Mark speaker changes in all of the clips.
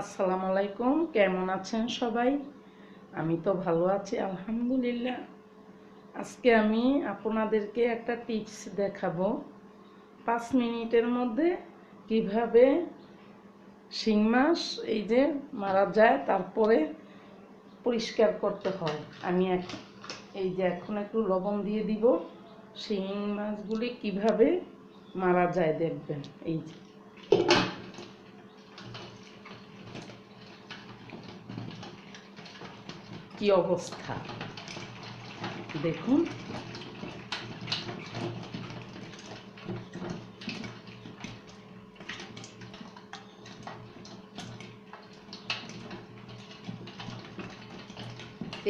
Speaker 1: আসসালামু আলাইকুম। কেমন আছেন সবাই? আমি তো ভালো আছি আলহামদুলিল্লাহ। আজকে আমি আপনাদেরকে একটা টিপস দেখাবো 5 মিনিটের মধ্যে কিভাবে শিং মাছ এই যে মারা যায় তারপরে পরিষ্কার করতে হয়। আমি এই যে এখন একটু লবণ দিয়ে দিব, শিং মাছগুলি কিভাবে মারা যায় দেখবেন। এই যে কি অবস্থা দেখুন।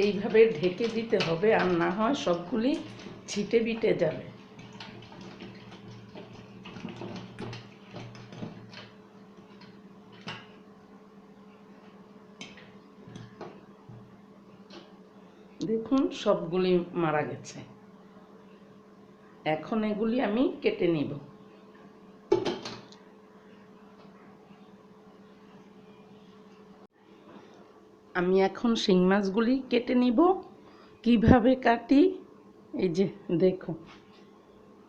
Speaker 1: এইভাবে ঢেকে দিতে হবে, আর না হয় সবগুলি ছিটে বিটে যাবে। দেখুন সবগুলি মারা গেছে। এখন এগুলি আমি কেটে নিব। আমি এখন শিং মাছগুলি কেটে নিব। কিভাবে কাটি এই যে দেখুন,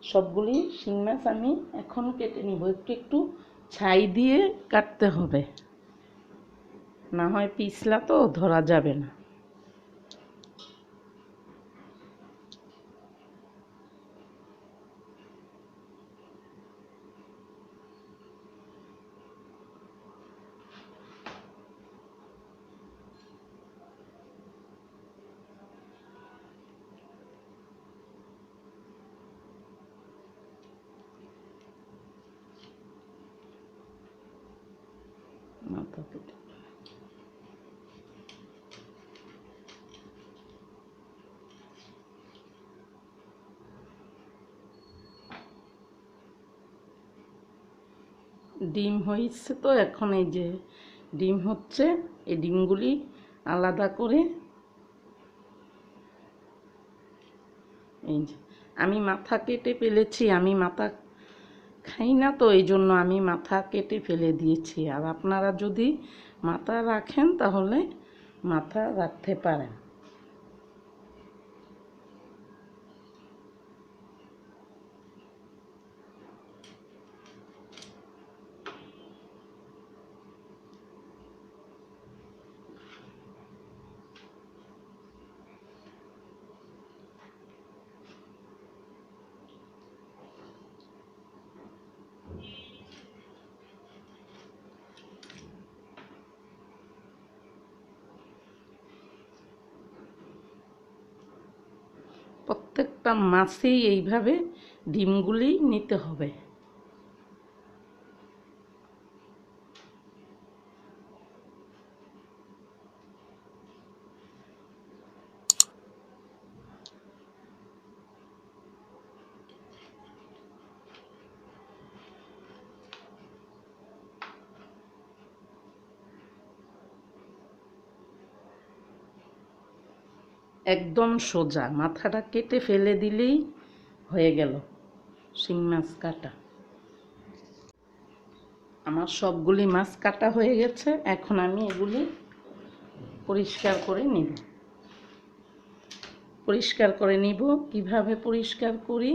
Speaker 1: সবগুলি শিং মাছ আমি এখন কেটে নিব। একটু একটু ছাই দিয়ে কাটতে হবে, না হয় পিছলা তো ধরা যাবে না। মাথা কেটে ডিম হয়েছে তো, এখন এই যে ডিম হচ্ছে, এই ডিমগুলি আলাদা করে এই যে আমি মাথা কেটে ফেলেছি। আমি মাথা খাই না তো, এই জন্য আমি মাথা কেটে ফেলে দিয়েছি। আর আপনারা যদি মাথা রাখেন তাহলে মাথা রাখতে পারেন। প্রত্যেকটা মাছেই এইভাবে ডিমগুলি নিতে হবে। একদম সোজা, মাথাটা কেটে ফেলে দিলেই হয়ে গেল শিং মাছ কাটা। আমার সবগুলি মাছ কাটা হয়ে গেছে। এখন আমি এগুলি পরিষ্কার করে নিব। কিভাবে পরিষ্কার করি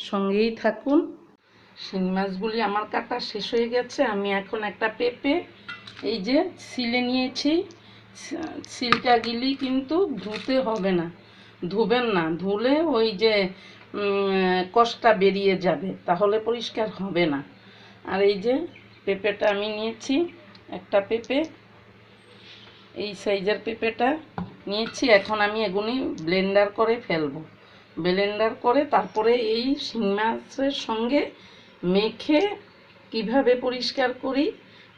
Speaker 1: সঙ্গেই থাকুন। শিং মাছগুলি আমার কাটা শেষ হয়ে গেছে। আমি এখন একটা পেঁপে এই যে ছিলে নিয়েছি। সিলটা গিলি কিন্তু ধুতে হবে না, ধুবেন না। ধুলে ওই যে কষটা বেরিয়ে যাবে, তাহলে পরিষ্কার হবে না। আর এই যে পেঁপেটা আমি নিয়েছি, একটা পেঁপে এই সাইজের পেঁপেটা নিয়েছি। এখন আমি এগুলি ব্লেন্ডার করে ফেলবো। ব্লেন্ডার করে তারপরে এই শিং মাছের সঙ্গে মেখে কিভাবে পরিষ্কার করি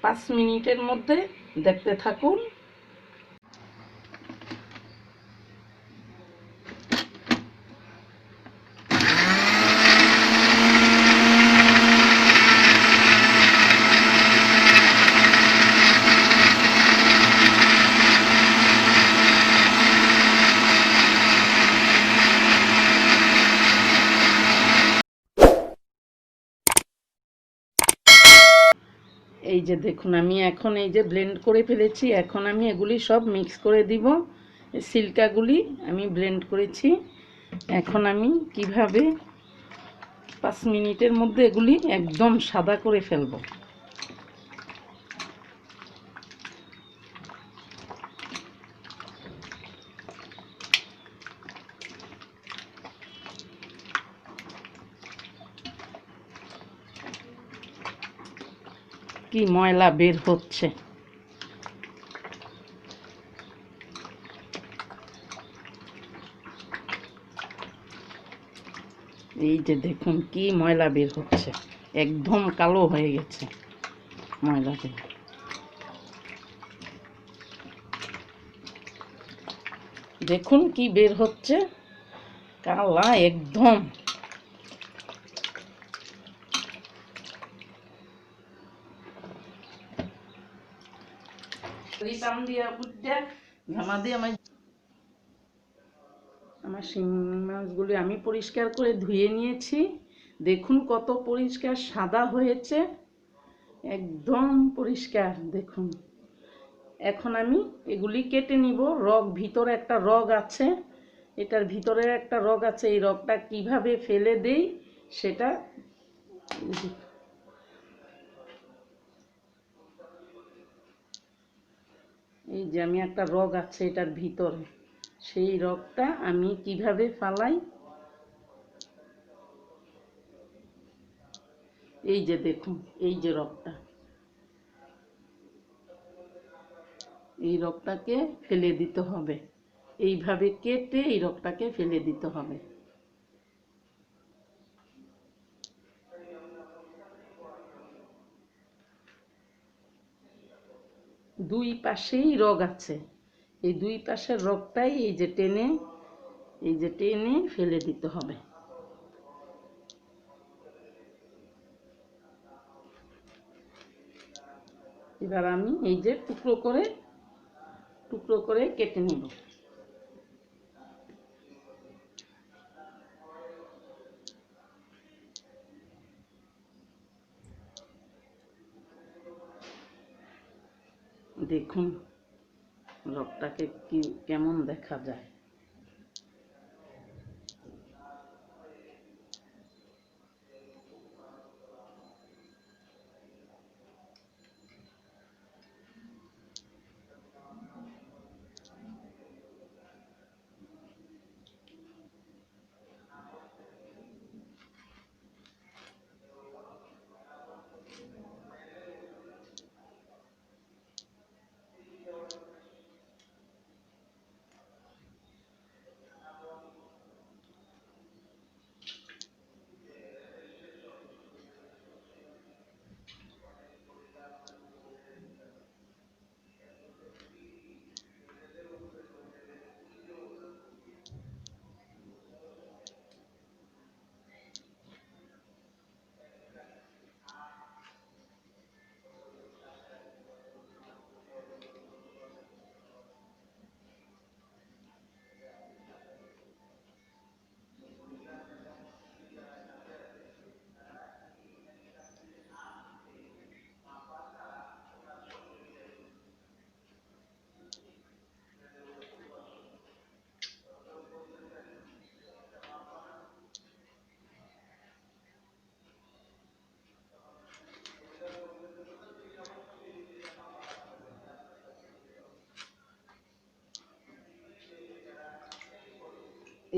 Speaker 1: 5 মিনিটের মধ্যে দেখতে থাকুন। এই যে দেখুন আমি এখন এই যে ব্লেন্ড করে ফেলেছি। এখন আমি এগুলি সব মিক্স করে দিব। সিল্কাগুলি আমি ব্লেন্ড করেছি। এখন আমি কিভাবে 5 মিনিটের মধ্যে এগুলি একদম সাদা করে ফেলব। কি ময়লা বের হচ্ছে। এই যে দেখুন কি ময়লা বের হচ্ছে, একদম কালো হয়ে গেছে ময়লাতে। দেখুন কি বের হচ্ছে, কালা একদম। আমার শিঙি মাছগুলি আমি পরিষ্কার করে ধুয়ে নিয়েছি। দেখুন কত পরিষ্কার সাদা হয়েছে, একদম পরিষ্কার দেখুন। এখন আমি এগুলি কেটে নিব। ভিতরে একটা রগ আছে, এটার ভিতরে একটা রগ আছে। এই রগটা কিভাবে ফেলে দেই সেটা এই যে আমি একটা রগ আছে এটার ভিতরে, সেই রগটা আমি কিভাবে ফালাই। এই যে দেখুন এই যে রগটা, এই রগটাকে ফেলে দিতে হবে। এইভাবে কেটে এই রগটাকে ফেলে দিতে হবে। দুই পাশেই রগ আছে, এই দুই পাশের রগটাই এই যে টেনে ফেলে দিতে হবে। এবার আমি এই যে টুকরো করে কেটে নিব। দেখুন রগটাকে কেমন দেখা যায়।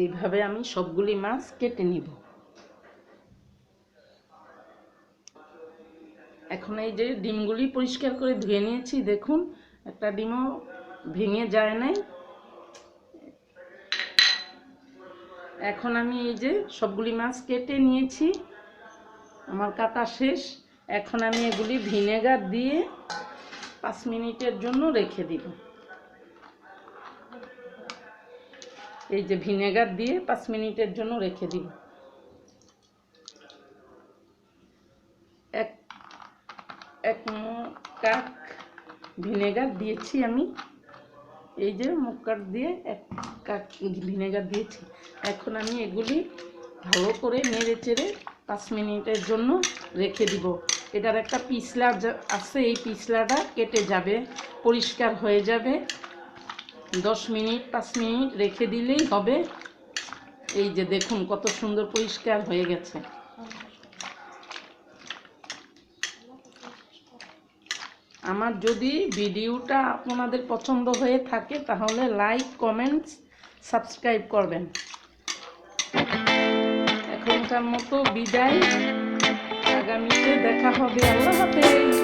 Speaker 1: এইভাবে আমি সবগুলি মাছ কেটে নিব। এখন এই যে ডিমগুলি পরিষ্কার করে ধুয়ে নিয়েছি, দেখুন একটা ডিমও ভেঙে যায় নাই। এখন আমি এই যে সবগুলি মাছ কেটে নিয়েছি, আমার কাটা শেষ। এখন আমি এগুলি ভিনেগার দিয়ে 5 মিনিটের জন্য রেখে দিব। এই যে ভিনেগার দিয়ে 5 মিনিটের জন্য রেখে দিব। এক কাপ ভিনেগার দিয়েছি আমি, এই যে মুখকাট দিয়ে 1 কাপ ভিনেগার দিয়েছি। এখন আমি এগুলি ভালো করে নেড়ে চেড়ে 5 মিনিটের জন্য রেখে দিব। এটার একটা পিছলা আছে, এই পিছলাটা কেটে যাবে, পরিষ্কার হয়ে যাবে। 10 মিনিট 5 মিনিট রেখে দিলেই হবে। এই যে দেখুন কত সুন্দর পরিষ্কার হয়ে গেছে। আমার যদি ভিডিওটা আপনাদের পছন্দ হয়ে থাকে তাহলে লাইক, কমেন্টস, সাবস্ক্রাইব করবেন। এখনকার মতো বিদায়, আগামীতে দেখা হবে। আল্লাহ হাফেজ।